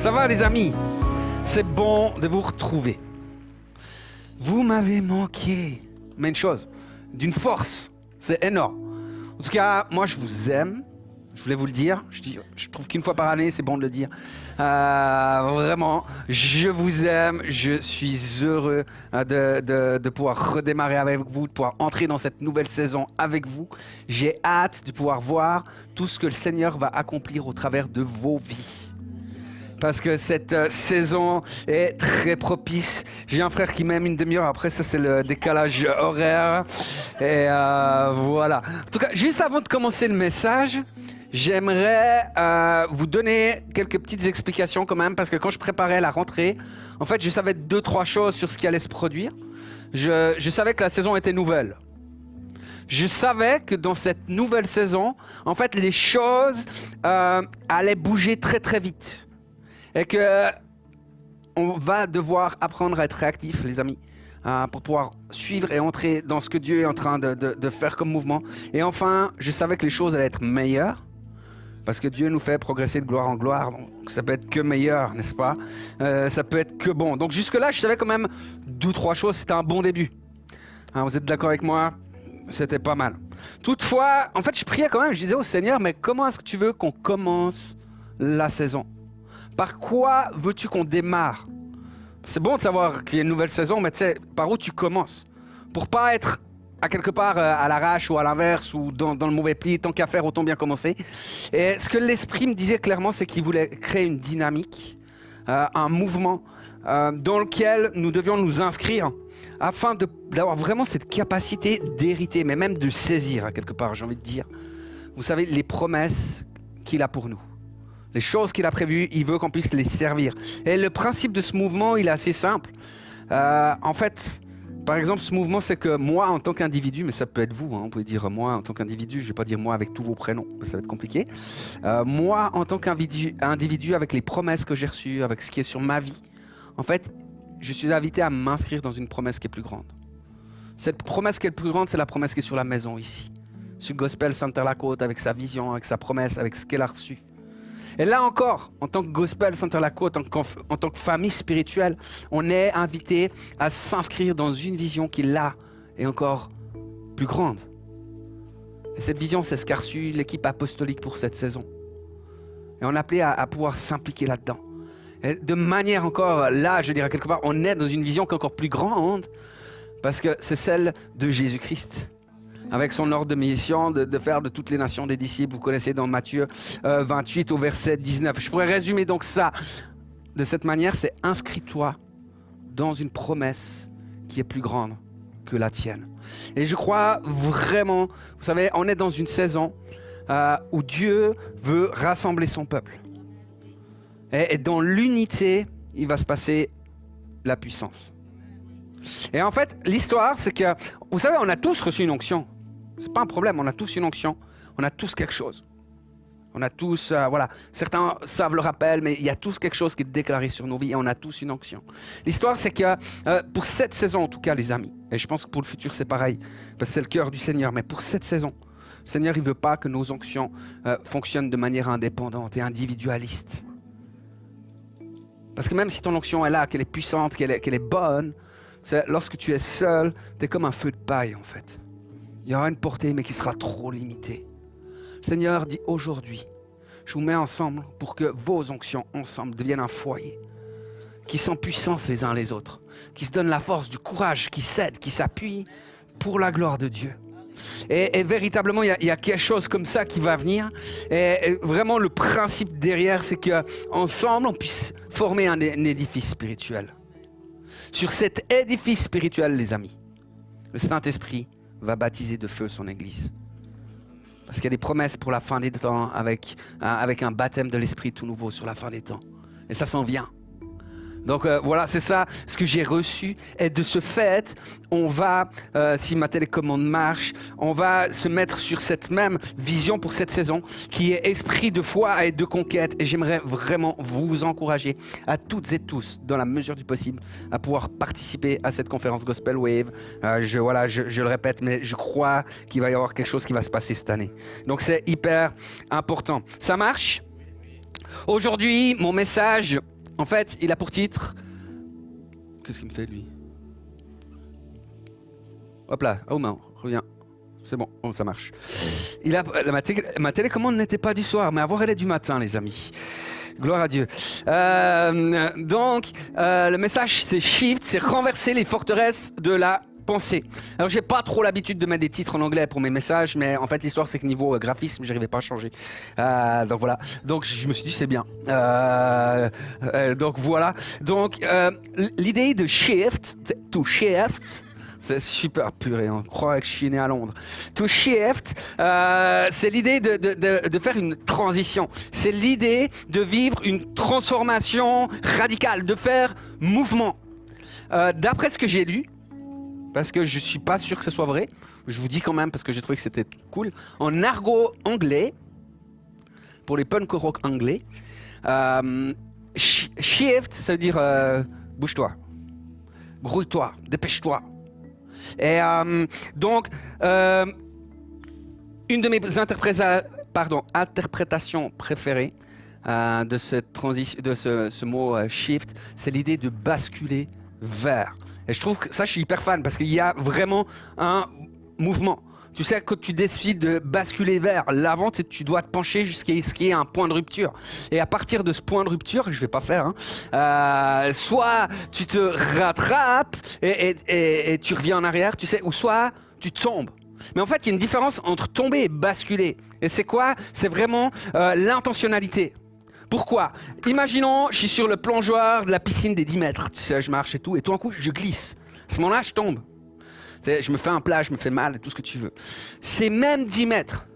Ça va les amis? C'est bon de vous retrouver. Vous m'avez manqué. Mais une chose, d'une force, c'est énorme. En tout cas, moi je vous aime. Je voulais vous le dire. Je trouve qu'une fois par année, c'est bon de le dire. Vraiment, je vous aime. Je suis heureux de pouvoir redémarrer avec vous, de pouvoir entrer dans cette nouvelle saison avec vous. J'ai hâte de pouvoir voir tout ce que le Seigneur va accomplir au travers de vos vies. Parce que cette saison est très propice. J'ai un frère qui m'aime une demi-heure après, ça c'est le décalage horaire. Et voilà. En tout cas, juste avant de commencer le message, j'aimerais vous donner quelques petites explications quand même, parce que quand je préparais la rentrée, en fait, je savais 2-3 choses sur ce qui allait se produire. Je savais que la saison était nouvelle. Je savais que dans cette nouvelle saison, en fait, les choses allaient bouger très très vite. Et qu'on va devoir apprendre à être réactif, les amis, pour pouvoir suivre et entrer dans ce que Dieu est en train de faire comme mouvement. Et enfin, je savais que les choses allaient être meilleures, parce que Dieu nous fait progresser de gloire en gloire. Donc ça peut être que meilleur, n'est-ce pas? Ça peut être que bon. Donc jusque-là, je savais quand même 2-3 choses. C'était un bon début. Vous êtes d'accord avec moi? C'était pas mal. Toutefois, en fait, je priais quand même. Je disais au Seigneur, mais comment est-ce que tu veux qu'on commence la saison? Par quoi veux-tu qu'on démarre? C'est bon de savoir qu'il y a une nouvelle saison, mais tu sais, par où tu commences? Pour pas être à quelque part à l'arrache ou à l'inverse ou dans le mauvais pli, tant qu'à faire, autant bien commencer. Et ce que l'Esprit me disait clairement, c'est qu'il voulait créer une dynamique, un mouvement dans lequel nous devions nous inscrire afin d'avoir vraiment cette capacité d'hériter, mais même de saisir à quelque part, j'ai envie de dire. Vous savez, les promesses qu'il a pour nous. Les choses qu'il a prévues, il veut qu'on puisse les servir. Et le principe de ce mouvement, il est assez simple. En fait, par exemple, ce mouvement, c'est que moi, en tant qu'individu, mais ça peut être vous, hein, vous pouvez dire moi en tant qu'individu, je ne vais pas dire moi avec tous vos prénoms, ça va être compliqué. Moi, en tant qu'individu, avec les promesses que j'ai reçues, avec ce qui est sur ma vie, en fait, je suis invité à m'inscrire dans une promesse qui est plus grande. Cette promesse qui est plus grande, c'est la promesse qui est sur la maison ici. Sur Gospel Sainte-La-Côte, avec sa vision, avec sa promesse, avec ce qu'elle a reçu. Et là encore, en tant que Gospel Sainte-La-Côte, en tant que famille spirituelle, on est invité à s'inscrire dans une vision qui, là, est encore plus grande. Et cette vision, c'est ce qu'a reçu l'équipe apostolique pour cette saison. Et on est appelé à pouvoir s'impliquer là-dedans. Et de manière encore, là, je dirais quelque part, on est dans une vision qui est encore plus grande, parce que c'est celle de Jésus-Christ. Avec son ordre de mission de faire de toutes les nations des disciples. Vous connaissez dans Matthieu 28 au verset 19. Je pourrais résumer donc ça de cette manière, c'est inscris-toi dans une promesse qui est plus grande que la tienne. Et je crois vraiment, vous savez, on est dans une saison où Dieu veut rassembler son peuple. Et dans l'unité, il va se passer la puissance. Et en fait, l'histoire, c'est que, vous savez, on a tous reçu une onction. C'est pas un problème, on a tous une onction, on a tous quelque chose. On a tous, voilà, certains savent le rappel, mais il y a tous quelque chose qui est déclaré sur nos vies et on a tous une onction. L'histoire, c'est que pour cette saison, en tout cas, les amis, et je pense que pour le futur, c'est pareil, parce que c'est le cœur du Seigneur, mais pour cette saison, le Seigneur, il ne veut pas que nos onctions fonctionnent de manière indépendante et individualiste. Parce que même si ton onction est là, qu'elle est puissante, qu'elle est bonne, lorsque tu es seul, tu es comme un feu de paille, en fait. Il y aura une portée, mais qui sera trop limitée. Le Seigneur dit aujourd'hui, je vous mets ensemble pour que vos onctions ensemble deviennent un foyer, qui sont puissance les uns les autres, qui se donnent la force, du courage, qui s'aident, qui s'appuient pour la gloire de Dieu. Et véritablement, il y a quelque chose comme ça qui va venir. Et vraiment, le principe derrière, c'est qu'ensemble, on puisse former un édifice spirituel. Sur cet édifice spirituel, les amis, le Saint-Esprit va baptiser de feu son Église. Parce qu'il y a des promesses pour la fin des temps avec un baptême de l'Esprit tout nouveau sur la fin des temps. Et ça s'en vient. Donc voilà, c'est ça ce que j'ai reçu. Et de ce fait, on va, si ma télécommande marche, on va se mettre sur cette même vision pour cette saison qui est esprit de foi et de conquête. Et j'aimerais vraiment vous encourager à toutes et tous, dans la mesure du possible, à pouvoir participer à cette conférence Gospel Wave. Je le répète, mais je crois qu'il va y avoir quelque chose qui va se passer cette année. Donc c'est hyper important. Ça marche ? Aujourd'hui, mon message en fait, il a pour titre... Qu'est-ce qu'il me fait, lui? Hop là, oh non, reviens. C'est bon, oh, ça marche. Ma télécommande n'était pas du soir, mais avoir elle est du matin, les amis. Gloire à Dieu. Le message, c'est Shift, c'est renverser les forteresses de la pensée. Alors, j'ai pas trop l'habitude de mettre des titres en anglais pour mes messages, mais en fait, l'histoire, c'est que niveau graphisme, j'arrivais pas à changer. Donc voilà. Donc, je me suis dit, c'est bien. Donc voilà. Donc, l'idée de Shift, c'est to shift. C'est super puré, on croit que je suis né à Londres. To shift, c'est l'idée de faire une transition. C'est l'idée de vivre une transformation radicale, de faire mouvement. D'après ce que j'ai lu, parce que je ne suis pas sûr que ce soit vrai, je vous dis quand même parce que j'ai trouvé que c'était cool, en argot anglais, pour les punk rock anglais, shift, ça veut dire bouge-toi, grouille-toi, dépêche-toi. Et donc, une de mes interprétations préférées de ce mot shift, c'est l'idée de basculer vers. Et je trouve que ça, je suis hyper fan parce qu'il y a vraiment un mouvement. Tu sais, quand tu décides de basculer vers l'avant, tu dois te pencher jusqu'à ce qu'il y ait un point de rupture. Et à partir de ce point de rupture, je ne vais pas faire, soit tu te rattrapes et tu reviens en arrière, tu sais, ou soit tu tombes. Mais en fait, il y a une différence entre tomber et basculer. Et c'est quoi? C'est vraiment l'intentionnalité. Pourquoi? Imaginons, je suis sur le plongeoir de la piscine des 10 mètres. Tu sais, je marche et tout d'un coup, je glisse. À ce moment-là, je tombe. Je me fais un plat, je me fais mal, tout ce que tu veux. Ces mêmes 10 mètres,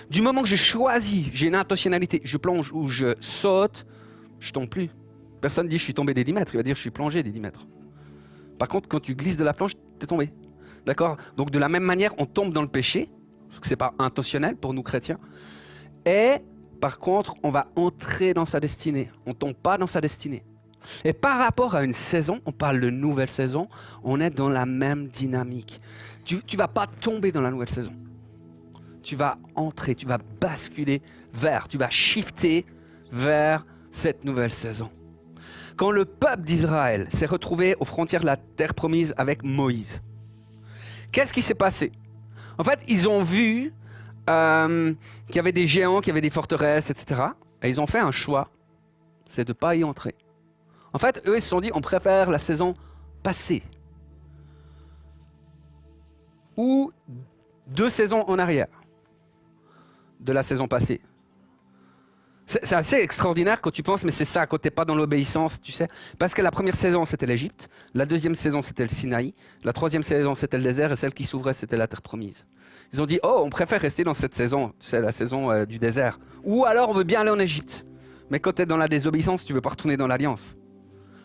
du moment que je choisis, j'ai une intentionnalité, je plonge ou je saute, je tombe plus. Personne ne dit je suis tombé des 10 mètres, il va dire je suis plongé des 10 mètres. Par contre, quand tu glisses de la planche, t'es tombé. D'accord? Donc de la même manière, on tombe dans le péché, parce que c'est pas intentionnel pour nous chrétiens. Et par contre, on va entrer dans sa destinée. On tombe pas dans sa destinée. Et par rapport à une saison, on parle de nouvelle saison, on est dans la même dynamique. Tu ne vas pas tomber dans la nouvelle saison. Tu vas entrer, tu vas basculer vers, tu vas shifter vers cette nouvelle saison. Quand le peuple d'Israël s'est retrouvé aux frontières de la terre promise avec Moïse, qu'est-ce qui s'est passé? En fait, ils ont vu qu'il y avait des géants, qu'il y avait des forteresses, etc. Et ils ont fait un choix, c'est de ne pas y entrer. En fait, eux, ils se sont dit, on préfère la saison passée. Ou 2 saisons en arrière de la saison passée. C'est assez extraordinaire quand tu penses, mais c'est ça, quand tu n'es pas dans l'obéissance, tu sais. Parce que la première saison, c'était l'Égypte. La deuxième saison, c'était le Sinaï. La troisième saison, c'était le désert. Et celle qui s'ouvrait, c'était la terre promise. Ils ont dit, oh, on préfère rester dans cette saison, tu sais, la saison du désert. Ou alors, on veut bien aller en Égypte. Mais quand tu es dans la désobéissance, tu ne veux pas retourner dans l'alliance.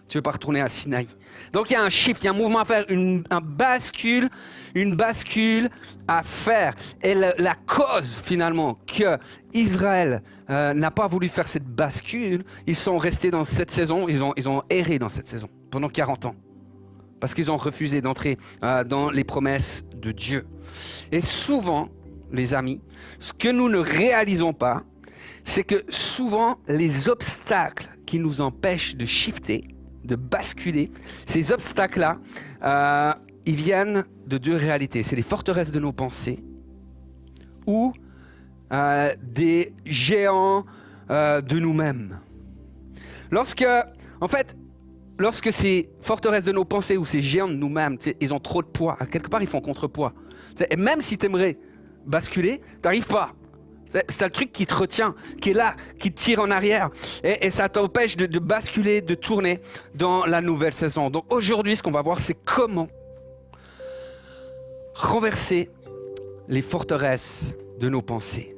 Tu ne veux pas retourner à Sinaï. Donc il y a un shift, il y a un mouvement à faire, une bascule à faire. Et la cause finalement que Israël n'a pas voulu faire cette bascule, ils sont restés dans cette saison, ils ont erré dans cette saison pendant 40 ans. Parce qu'ils ont refusé d'entrer dans les promesses de Dieu. Et souvent, les amis, ce que nous ne réalisons pas, c'est que souvent les obstacles qui nous empêchent de shifter, de basculer, ces obstacles-là, ils viennent de 2 réalités. C'est les forteresses de nos pensées ou des géants de nous-mêmes. Lorsque ces forteresses de nos pensées ou ces géants de nous-mêmes, ils ont trop de poids, quelque part ils font contrepoids. Et même si tu aimerais basculer, tu n'arrives pas. C'est le truc qui te retient, qui est là, qui te tire en arrière. Et ça t'empêche de basculer, de tourner dans la nouvelle saison. Donc aujourd'hui, ce qu'on va voir, c'est comment renverser les forteresses de nos pensées.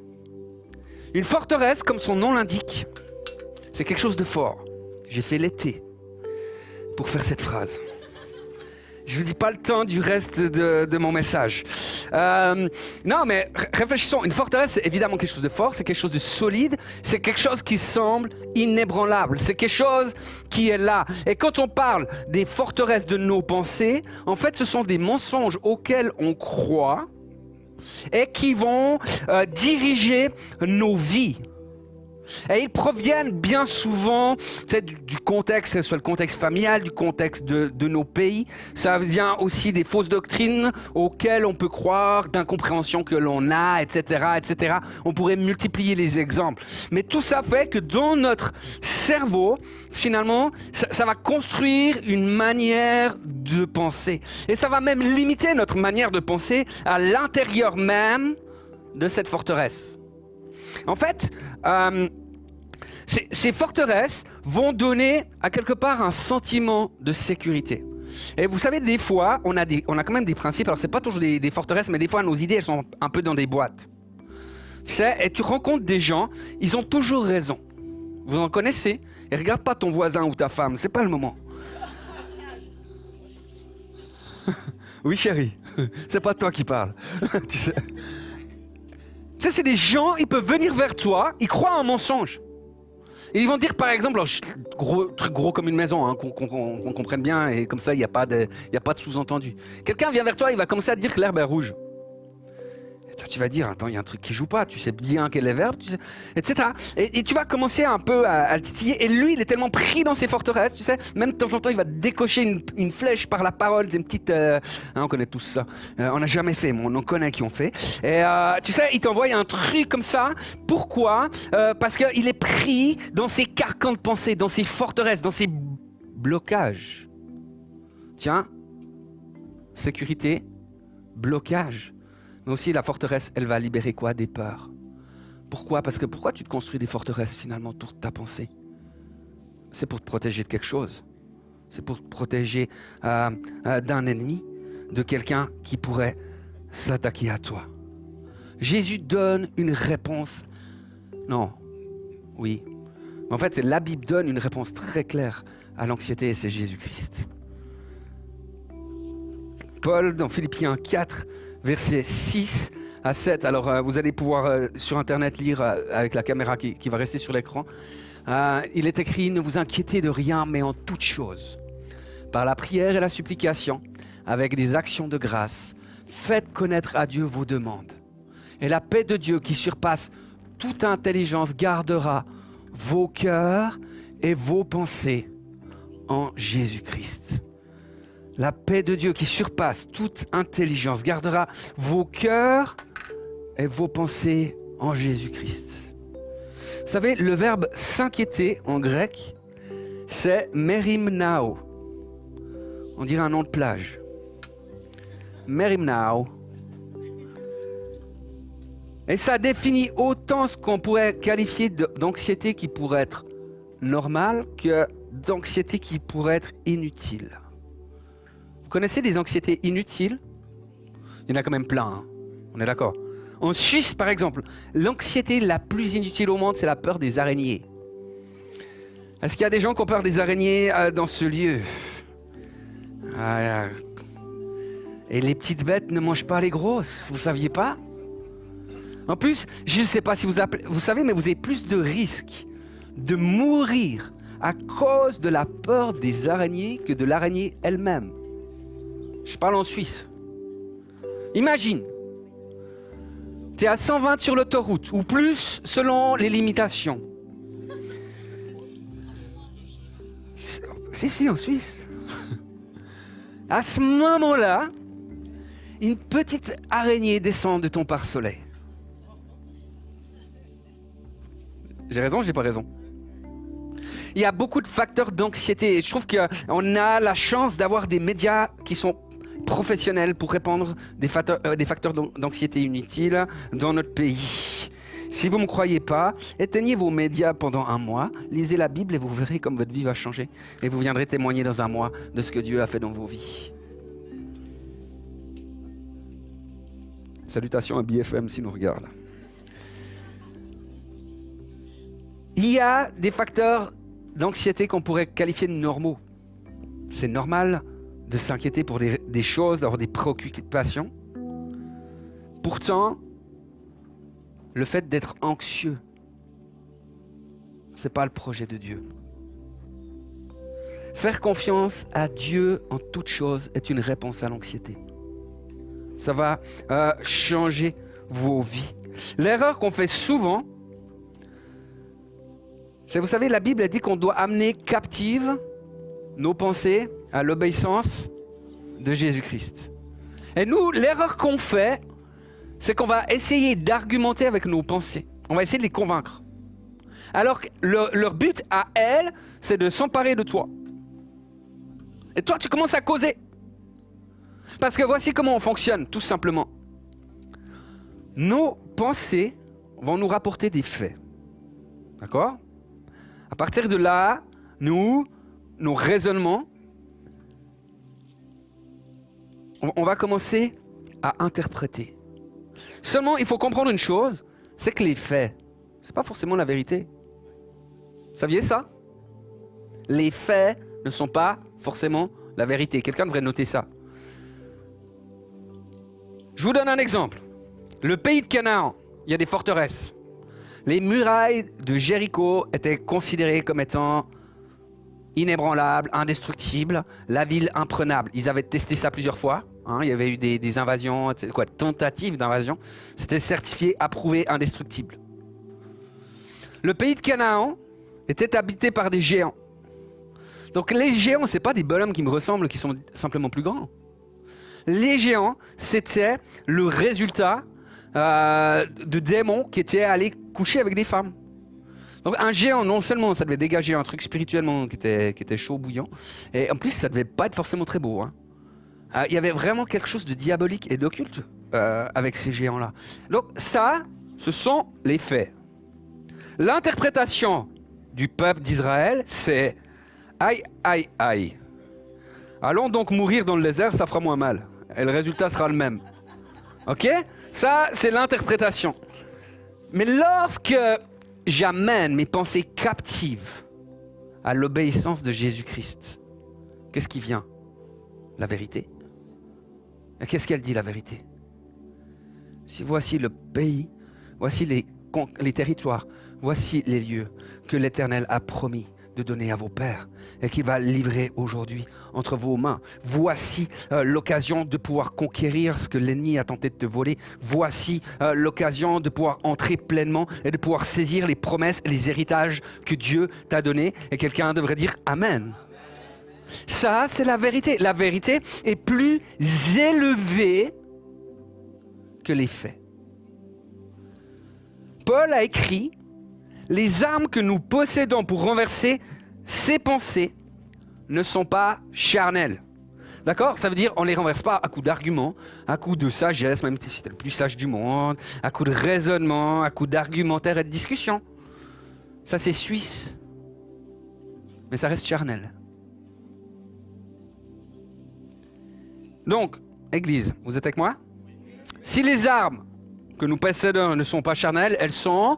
Une forteresse, comme son nom l'indique, c'est quelque chose de fort. J'ai fait l'été pour faire cette phrase. Je ne vous dis pas le temps du reste de mon message. Non, mais réfléchissons. Une forteresse, c'est évidemment quelque chose de fort, c'est quelque chose de solide, c'est quelque chose qui semble inébranlable, c'est quelque chose qui est là. Et quand on parle des forteresses de nos pensées, en fait, ce sont des mensonges auxquels on croit et qui vont diriger nos vies. Et ils proviennent bien souvent du contexte, que ce soit le contexte familial, du contexte de nos pays. Ça vient aussi des fausses doctrines auxquelles on peut croire, d'incompréhension que l'on a, etc., etc. On pourrait multiplier les exemples. Mais tout ça fait que dans notre cerveau, finalement, ça va construire une manière de penser. Et ça va même limiter notre manière de penser à l'intérieur même de cette forteresse. En fait, ces forteresses vont donner à quelque part un sentiment de sécurité. Et vous savez, des fois, on a quand même des principes. Alors, c'est pas toujours des forteresses, mais des fois, nos idées, elles sont un peu dans des boîtes. Tu sais, et tu rencontres des gens, ils ont toujours raison. Vous en connaissez? Et regarde pas ton voisin ou ta femme, c'est pas le moment. Oui, chérie, c'est pas toi qui parles. Tu sais, c'est des gens, ils peuvent venir vers toi, ils croient en un mensonge. Et ils vont dire, par exemple, truc gros comme une maison, hein, qu'on comprenne bien, et comme ça, il n'y a pas de sous-entendu. Quelqu'un vient vers toi, il va commencer à te dire que l'herbe est rouge. Tu vas dire, attends, il y a un truc qui joue pas, tu sais bien quel est l'herbe, tu sais, etc. Et tu vas commencer un peu à le titiller. Et lui, il est tellement pris dans ses forteresses, tu sais, même de temps en temps, il va décocher une flèche par la parole, c'est une petite... on connaît tous ça. On n'a jamais fait, mais on en connaît qui ont fait. Et tu sais, il t'envoie un truc comme ça. Pourquoi? Parce qu'il est pris dans ses carcans de pensée, dans ses forteresses, dans ses blocages. Tiens, sécurité, blocage. Mais aussi, la forteresse, elle va libérer quoi? Des peurs. Pourquoi? Parce que pourquoi tu te construis des forteresses finalement autour de ta pensée? C'est pour te protéger de quelque chose. C'est pour te protéger d'un ennemi, de quelqu'un qui pourrait s'attaquer à toi. Jésus donne une réponse. Non, oui. Mais en fait, c'est la Bible donne une réponse très claire à l'anxiété et c'est Jésus-Christ. Paul, dans Philippiens 4, versets 6 à 7. Alors, vous allez pouvoir sur Internet lire avec la caméra qui va rester sur l'écran. Il est écrit « Ne vous inquiétez de rien, mais en toute chose. Par la prière et la supplication, avec des actions de grâce, faites connaître à Dieu vos demandes. Et la paix de Dieu qui surpasse toute intelligence gardera vos cœurs et vos pensées en Jésus-Christ. » La paix de Dieu qui surpasse toute intelligence gardera vos cœurs et vos pensées en Jésus-Christ. Vous savez, le verbe s'inquiéter en grec, c'est merimnao. On dirait un nom de plage. Merimnao. Et ça définit autant ce qu'on pourrait qualifier d'anxiété qui pourrait être normale que d'anxiété qui pourrait être inutile. Vous connaissez des anxiétés inutiles? Il y en a quand même plein, hein. On est d'accord? En Suisse, par exemple, l'anxiété la plus inutile au monde, c'est la peur des araignées. Est-ce qu'il y a des gens qui ont peur des araignées dans ce lieu? Et les petites bêtes ne mangent pas les grosses, vous ne saviez pas? En plus, je ne sais pas si vous savez, mais vous avez plus de risques de mourir à cause de la peur des araignées que de l'araignée elle-même. Je parle en Suisse. Imagine, tu es à 120 sur l'autoroute, ou plus selon les limitations. Si, en Suisse. À ce moment-là, une petite araignée descend de ton pare-soleil. J'ai raison ou j'ai pas raison? Il y a beaucoup de facteurs d'anxiété et je trouve qu'on a la chance d'avoir des médias qui sont professionnels pour répandre des facteurs d'anxiété inutiles dans notre pays. Si vous ne me croyez pas, éteignez vos médias pendant un mois, lisez la Bible et vous verrez comme votre vie va changer. Et vous viendrez témoigner dans un mois de ce que Dieu a fait dans vos vies. Salutations à BFM s'ils nous regardent. Il y a des facteurs d'anxiété qu'on pourrait qualifier de normaux. C'est normal de s'inquiéter pour des choses, d'avoir des préoccupations. Pourtant, le fait d'être anxieux, ce n'est pas le projet de Dieu. Faire confiance à Dieu en toute chose est une réponse à l'anxiété. Ça va changer vos vies. L'erreur qu'on fait souvent, Vous savez, la Bible a dit qu'on doit amener captives nos pensées à l'obéissance de Jésus-Christ. Et nous, l'erreur qu'on fait, c'est qu'on va essayer d'argumenter avec nos pensées. On va essayer de les convaincre. Alors que leur but à elles, c'est de s'emparer de toi. Et toi, tu commences à causer. Parce que voici comment on fonctionne, tout simplement. Nos pensées vont nous rapporter des faits. D'accord ? À partir de là, nos raisonnements, on va commencer à interpréter. Seulement, il faut comprendre une chose, c'est que les faits, ce n'est pas forcément la vérité. Vous saviez ça ? Les faits ne sont pas forcément la vérité. Quelqu'un devrait noter ça. Je vous donne un exemple. Le pays de Canaan, il y a des forteresses. Les murailles de Jéricho étaient considérées comme étant inébranlables, indestructibles, la ville imprenable. Ils avaient testé ça plusieurs fois. Il y avait eu des invasions, tentatives d'invasion. C'était certifié, approuvé, indestructible. Le pays de Canaan était habité par des géants. Donc les géants, ce n'est pas des bonhommes qui me ressemblent, qui sont simplement plus grands. Les géants, c'était le résultat de démons qui étaient allés coucher avec des femmes. Donc un géant, non seulement ça devait dégager un truc spirituellement qui était chaud, bouillant, et en plus ça devait pas être forcément très beau. Il y avait vraiment quelque chose de diabolique et d'occulte avec ces géants-là. Donc ça, ce sont les faits. L'interprétation du peuple d'Israël, c'est « aïe, aïe, aïe ». Allons donc mourir dans le désert, ça fera moins mal. Et le résultat sera le même. Ok ? Ça, c'est l'interprétation. Mais lorsque j'amène mes pensées captives à l'obéissance de Jésus-Christ, qu'est-ce qui vient ? La vérité. Et qu'est-ce qu'elle dit, la vérité ? Si voici le pays, voici les territoires, voici les lieux que l'Éternel a promis de donner à vos pères et qu'il va livrer aujourd'hui entre vos mains. Voici l'occasion de pouvoir conquérir ce que l'ennemi a tenté de te voler. Voici l'occasion de pouvoir entrer pleinement et de pouvoir saisir les promesses et les héritages que Dieu t'a donnés. Et quelqu'un devrait dire Amen. Ça, c'est la vérité. La vérité est plus élevée que les faits. Paul a écrit « Les armes que nous possédons pour renverser ces pensées ne sont pas charnelles. » D'accord ? Ça veut dire on ne les renverse pas à coups d'arguments, à coups de sagesse, même si c'était le plus sage du monde, à coups de raisonnement, à coups d'argumentaire et de discussion. Ça, c'est suisse. Mais ça reste charnel. Donc, Église, vous êtes avec moi ? Si les armes que nous possédons ne sont pas charnelles, elles sont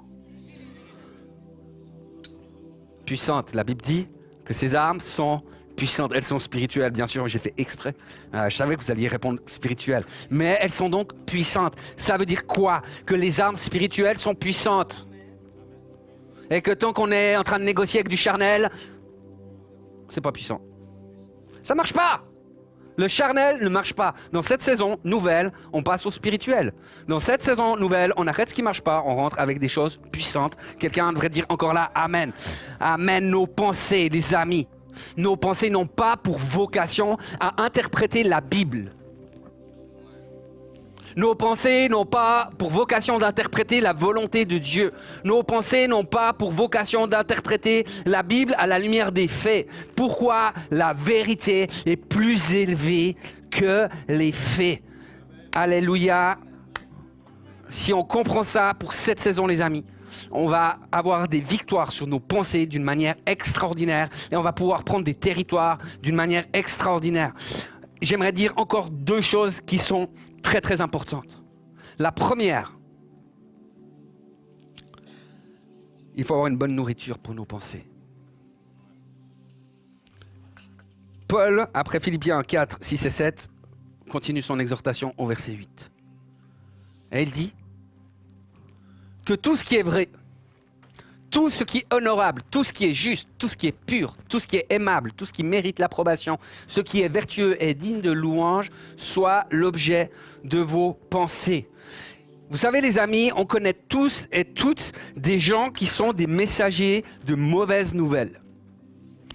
puissantes. La Bible dit que ces armes sont puissantes. Elles sont spirituelles, bien sûr, j'ai fait exprès. Je savais que vous alliez répondre spirituelles. Mais elles sont donc puissantes. Ça veut dire quoi ? Que les armes spirituelles sont puissantes. Et que tant qu'on est en train de négocier avec du charnel, c'est pas puissant. Ça marche pas. Le charnel ne marche pas. Dans cette saison nouvelle, on passe au spirituel. Dans cette saison nouvelle, on arrête ce qui ne marche pas, on rentre avec des choses puissantes. Quelqu'un devrait dire encore là, Amen. Amen, nos pensées, les amis. Nos pensées n'ont pas pour vocation à interpréter la Bible. Nos pensées n'ont pas pour vocation d'interpréter la volonté de Dieu. Nos pensées n'ont pas pour vocation d'interpréter la Bible à la lumière des faits. Pourquoi la vérité est plus élevée que les faits? Alléluia. Si on comprend ça pour cette saison, les amis, on va avoir des victoires sur nos pensées d'une manière extraordinaire et on va pouvoir prendre des territoires d'une manière extraordinaire. J'aimerais dire encore deux choses qui sont très très importantes. La première, il faut avoir une bonne nourriture pour nos pensées. Paul, après Philippiens 4, 6 et 7, continue son exhortation au verset 8. Et il dit que tout ce qui est vrai, tout ce qui est honorable, tout ce qui est juste, tout ce qui est pur, tout ce qui est aimable, tout ce qui mérite l'approbation, ce qui est vertueux et digne de louange, soit l'objet de vos pensées. Vous savez les amis, on connaît tous et toutes des gens qui sont des messagers de mauvaises nouvelles.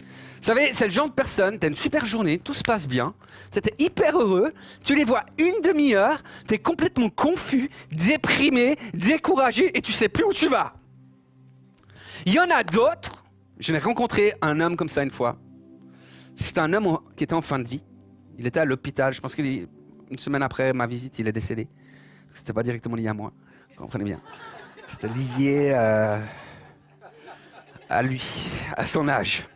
Vous savez, c'est le genre de personne, tu as une super journée, tout se passe bien, tu es hyper heureux, tu les vois une demi-heure, tu es complètement confus, déprimé, découragé et tu sais plus où tu vas. Il y en a d'autres, je n'ai rencontré un homme comme ça une fois. C'était un homme qui était en fin de vie. Il était à l'hôpital, je pense qu'une semaine après ma visite, il est décédé. C'était pas directement lié à moi, vous comprenez bien. C'était lié à lui, à son âge.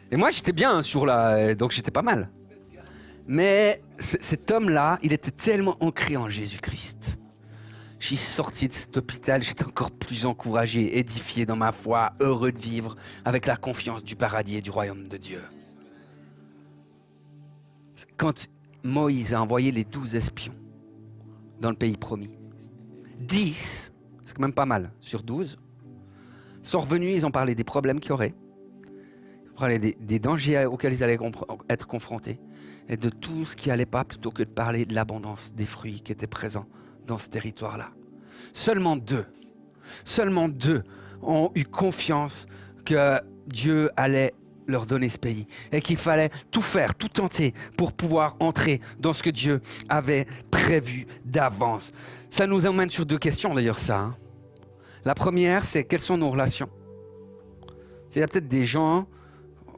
Et moi, j'étais bien ce jour-là, donc j'étais pas mal. Mais cet homme-là, il était tellement ancré en Jésus-Christ. Je suis sorti de cet hôpital, j'étais encore plus encouragé, édifié dans ma foi, heureux de vivre avec la confiance du paradis et du royaume de Dieu. Quand Moïse a envoyé les 12 espions dans le pays promis, 10, c'est quand même pas mal, sur 12, sont revenus, ils ont parlé des problèmes qu'il y aurait, ils ont parlé des dangers auxquels ils allaient être confrontés et de tout ce qui allait pas, plutôt que de parler de l'abondance des fruits qui étaient présents dans ce territoire-là. Seulement deux ont eu confiance que Dieu allait leur donner ce pays et qu'il fallait tout faire, tout tenter pour pouvoir entrer dans ce que Dieu avait prévu d'avance. Ça nous emmène sur deux questions d'ailleurs ça. La première, c'est quelles sont nos relations? Il y a peut-être des gens,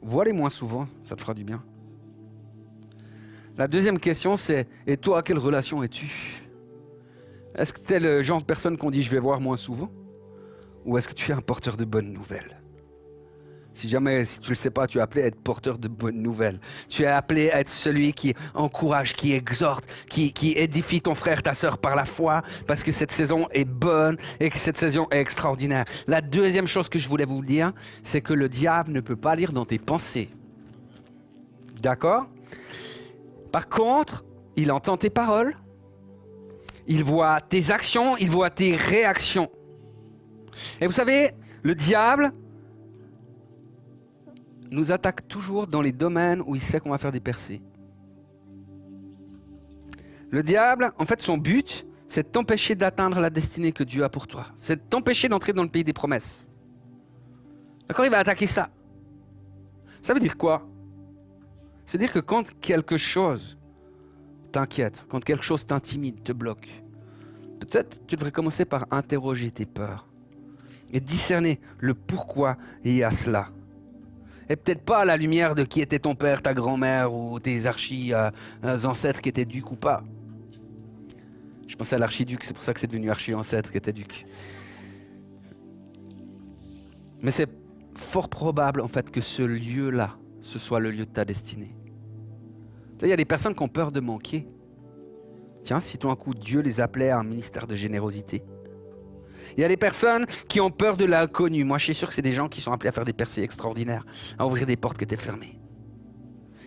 vois-les moins souvent, ça te fera du bien. La deuxième question, c'est et toi, quelle relation es-tu? Est-ce que tu es le genre de personne qu'on dit je vais voir moins souvent? Ou est-ce que tu es un porteur de bonnes nouvelles? Si tu le sais pas, tu es appelé à être porteur de bonnes nouvelles. Tu es appelé à être celui qui encourage, qui exhorte, qui édifie ton frère, ta sœur par la foi, parce que cette saison est bonne et que cette saison est extraordinaire. La deuxième chose que je voulais vous dire, c'est que le diable ne peut pas lire dans tes pensées. D'accord? Par contre, il entend tes paroles, il voit tes actions, il voit tes réactions. Et vous savez, le diable nous attaque toujours dans les domaines où il sait qu'on va faire des percées. Le diable, en fait, son but, c'est de t'empêcher d'atteindre la destinée que Dieu a pour toi. C'est de t'empêcher d'entrer dans le pays des promesses. D'accord? Il va attaquer ça. Ça veut dire quoi? Ça veut dire que quand quelque chose t'inquiète, quand quelque chose t'intimide, te bloque, peut-être tu devrais commencer par interroger tes peurs et discerner le pourquoi il y a cela. Et peut-être pas à la lumière de qui était ton père, ta grand-mère ou tes ancêtres qui étaient ducs ou pas. Je pensais à l'archiduc, c'est pour ça que c'est devenu archi-ancêtre qui était duc. Mais c'est fort probable en fait que ce lieu-là, ce soit le lieu de ta destinée. Tu sais, il y a des personnes qui ont peur de manquer. Tiens, si tout un coup Dieu les appelait à un ministère de générosité. Il y a des personnes qui ont peur de l'inconnu. Moi, je suis sûr que c'est des gens qui sont appelés à faire des percées extraordinaires, à ouvrir des portes qui étaient fermées.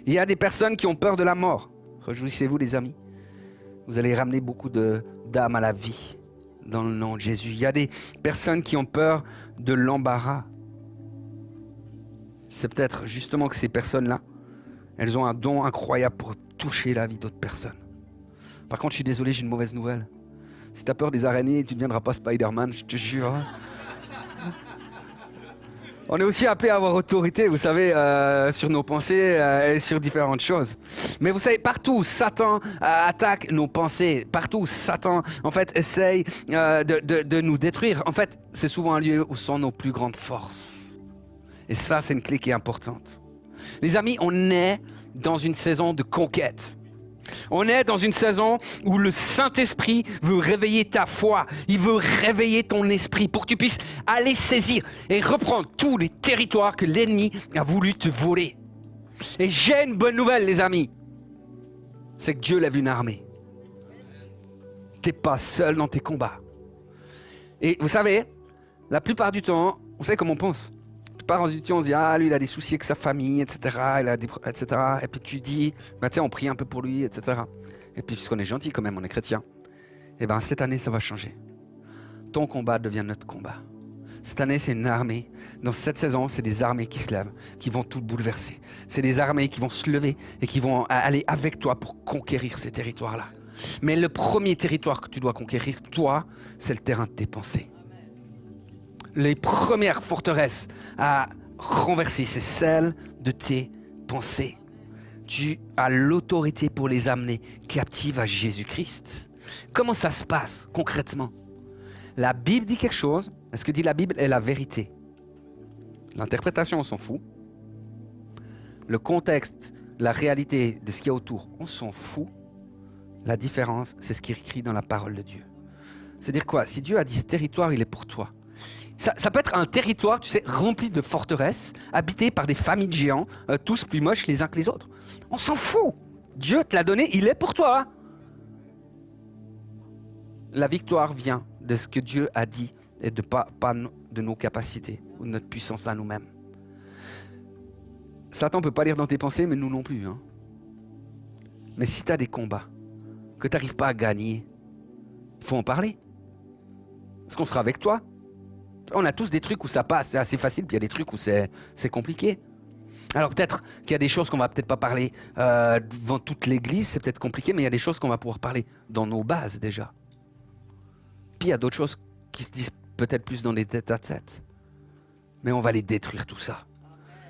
Il y a des personnes qui ont peur de la mort. Réjouissez-vous, les amis. Vous allez ramener beaucoup d'âmes à la vie dans le nom de Jésus. Il y a des personnes qui ont peur de l'embarras. C'est peut-être justement que ces personnes-là, elles ont un don incroyable pour toucher la vie d'autres personnes. Par contre, je suis désolé, j'ai une mauvaise nouvelle. Si tu as peur des araignées, tu ne deviendras pas Spider-Man, je te jure. On est aussi appelé à avoir autorité, vous savez, sur nos pensées et sur différentes choses. Mais vous savez, partout où Satan attaque nos pensées, partout où Satan, en fait, essaye de nous détruire, en fait, c'est souvent un lieu où sont nos plus grandes forces. Et ça, c'est une clé qui est importante. Les amis, on est dans une saison de conquête. On est dans une saison où le Saint-Esprit veut réveiller ta foi. Il veut réveiller ton esprit pour que tu puisses aller saisir et reprendre tous les territoires que l'ennemi a voulu te voler. Et j'ai une bonne nouvelle, les amis. C'est que Dieu lève une armée. Tu n'es pas seul dans tes combats. Et vous savez, la plupart du temps, vous savez comment on pense. La plupart du temps, on se dit, ah, lui, il a des soucis avec sa famille, etc. etc. Et puis tu dis, bah, tiens, on prie un peu pour lui, etc. Et puis, puisqu'on est gentil quand même, on est chrétien, et bien cette année, ça va changer. Ton combat devient notre combat. Cette année, c'est une armée. Dans cette saison, c'est des armées qui se lèvent, qui vont tout bouleverser. C'est des armées qui vont se lever et qui vont aller avec toi pour conquérir ces territoires-là. Mais le premier territoire que tu dois conquérir, toi, c'est le terrain de tes pensées. Les premières forteresses à renverser, c'est celle de tes pensées. Tu as l'autorité pour les amener captives à Jésus-Christ. Comment ça se passe concrètement? La Bible dit quelque chose. Ce que dit la Bible est la vérité. L'interprétation, on s'en fout. Le contexte, la réalité de ce qu'il y a autour, on s'en fout. La différence, c'est ce qui est écrit dans la parole de Dieu. C'est-à-dire quoi? Si Dieu a dit ce territoire, il est pour toi. Ça peut être un territoire, tu sais, rempli de forteresses, habité par des familles de géants, tous plus moches les uns que les autres. On s'en fout. Dieu te l'a donné, il est pour toi. La victoire vient de ce que Dieu a dit et pas de nos capacités ou de notre puissance à nous-mêmes. Satan ne peut pas lire dans tes pensées, mais nous non plus. Hein. Mais si tu as des combats que tu n'arrives pas à gagner, il faut en parler. Est-ce qu'on sera avec toi? On a tous des trucs où ça passe, c'est assez facile, puis il y a des trucs où c'est compliqué. Alors peut-être qu'il y a des choses qu'on va peut-être pas parler devant toute l'église, c'est peut-être compliqué, mais il y a des choses qu'on va pouvoir parler dans nos bases déjà. Puis il y a d'autres choses qui se disent peut-être plus dans les tête-à-tête. Mais on va les détruire tout ça.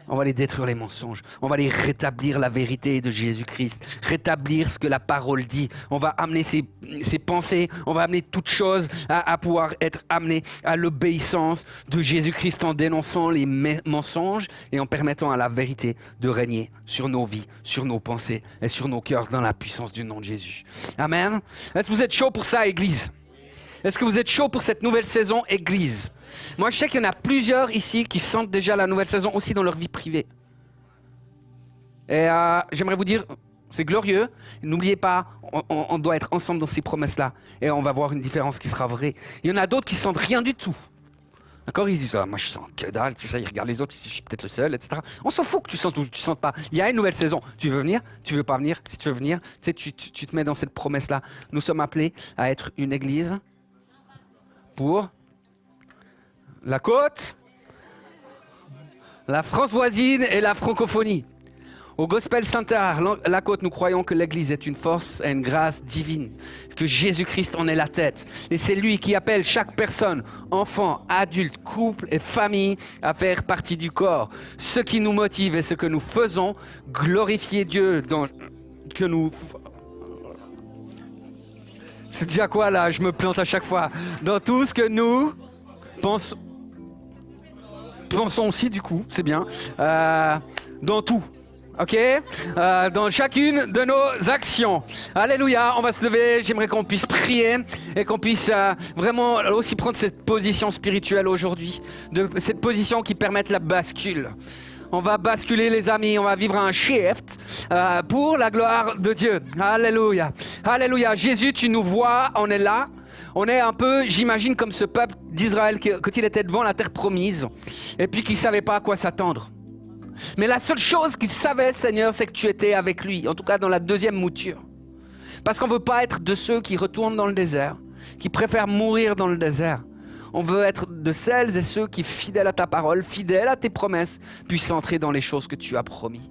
On va les détruire les mensonges. On va les rétablir la vérité de Jésus-Christ. Rétablir ce que la parole dit. On va amener ces pensées. On va amener toutes choses à pouvoir être amenées à l'obéissance de Jésus-Christ en dénonçant les mensonges et en permettant à la vérité de régner sur nos vies, sur nos pensées et sur nos cœurs dans la puissance du nom de Jésus. Amen. Est-ce que vous êtes chaud pour ça, Église? Est-ce que vous êtes chaud pour cette nouvelle saison, Église? Moi, je sais qu'il y en a plusieurs ici qui sentent déjà la nouvelle saison aussi dans leur vie privée. Et j'aimerais vous dire, c'est glorieux. N'oubliez pas, on doit être ensemble dans ces promesses-là. Et on va voir une différence qui sera vraie. Il y en a d'autres qui sentent rien du tout. D'accord? Ils disent, moi je sens que dalle, tu sais, ils regardent les autres, je suis peut-être le seul, etc. On s'en fout que tu sentes ou tu ne sentes pas. Il y a une nouvelle saison. Tu veux venir? Tu veux pas venir? Si tu veux venir, tu sais, tu te mets dans cette promesse-là. Nous sommes appelés à être une église pour la côte, la France voisine et la francophonie. Au Gospel Center, la côte, nous croyons que l'Église est une force et une grâce divine, que Jésus-Christ en est la tête. Et c'est lui qui appelle chaque personne, enfant, adulte, couple et famille, à faire partie du corps. Ce qui nous motive et ce que nous faisons, glorifier Dieu que nous... C'est déjà quoi là? Je me plante à chaque fois. Dans tout ce que nous pensons aussi du coup, c'est bien. Dans tout. Ok, dans chacune de nos actions. Alléluia, on va se lever. J'aimerais qu'on puisse prier et qu'on puisse vraiment aussi prendre cette position spirituelle aujourd'hui, cette position qui permette la bascule. On va basculer les amis, on va vivre un shift pour la gloire de Dieu. Alléluia, alléluia. Jésus, tu nous vois, on est là. On est un peu, j'imagine, comme ce peuple d'Israël quand il était devant la terre promise et puis qui ne savait pas à quoi s'attendre. Mais la seule chose qu'il savait, Seigneur, c'est que tu étais avec lui, en tout cas dans la deuxième mouture. Parce qu'on ne veut pas être de ceux qui retournent dans le désert, qui préfèrent mourir dans le désert. On veut être de celles et ceux qui, fidèles à ta parole, fidèles à tes promesses, puissent entrer dans les choses que tu as promis.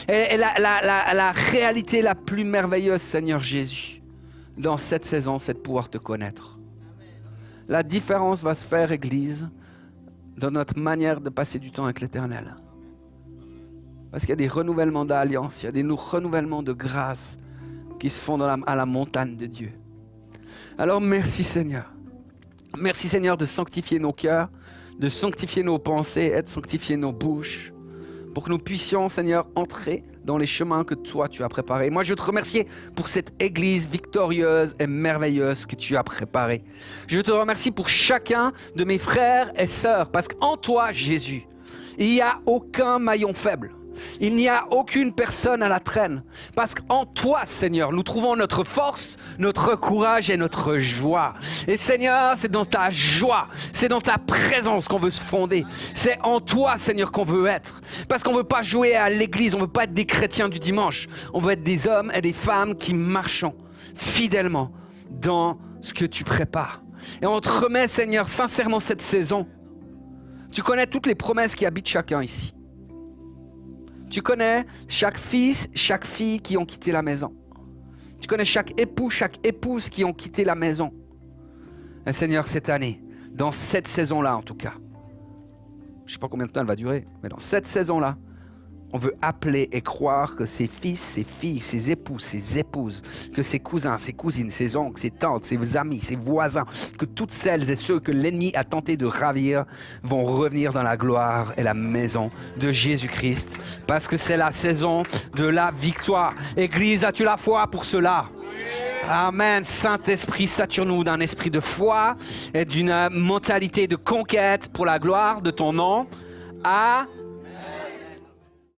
Et la réalité la plus merveilleuse, Seigneur Jésus, dans cette saison, c'est de pouvoir te connaître. La différence va se faire, Église, dans notre manière de passer du temps avec l'Éternel. Parce qu'il y a des renouvellements d'alliance, il y a des renouvellements de grâce qui se font à la montagne de Dieu. Alors merci Seigneur. Merci Seigneur de sanctifier nos cœurs, de sanctifier nos pensées et de sanctifier nos bouches pour que nous puissions, Seigneur, entrer dans les chemins que toi tu as préparés. Moi je veux te remercier pour cette église victorieuse et merveilleuse que tu as préparée. Je te remercie pour chacun de mes frères et sœurs parce qu'en toi Jésus, il n'y a aucun maillon faible. Il n'y a aucune personne à la traîne. Parce qu'en toi, Seigneur, nous trouvons notre force, notre courage et notre joie. Et Seigneur, c'est dans ta joie, c'est dans ta présence qu'on veut se fonder. C'est en toi, Seigneur, qu'on veut être. Parce qu'on ne veut pas jouer à l'église, on ne veut pas être des chrétiens du dimanche. On veut être des hommes et des femmes qui marchent fidèlement dans ce que tu prépares. Et on te remet, Seigneur, sincèrement cette saison. Tu connais toutes les promesses qui habitent chacun ici. Tu connais chaque fils, chaque fille qui ont quitté la maison. Tu connais chaque époux, chaque épouse qui ont quitté la maison. Et Seigneur, cette année, dans cette saison-là en tout cas, je ne sais pas combien de temps elle va durer, mais dans cette saison-là, on veut appeler et croire que ses fils, ses filles, ses époux, ses épouses, que ses cousins, ses cousines, ses oncles, ses tantes, ses amis, ses voisins, que toutes celles et ceux que l'ennemi a tenté de ravir vont revenir dans la gloire et la maison de Jésus-Christ. Parce que c'est la saison de la victoire. Église, as-tu la foi pour cela? Amen. Saint-Esprit, sature-nous d'un esprit de foi et d'une mentalité de conquête pour la gloire de ton nom. Amen.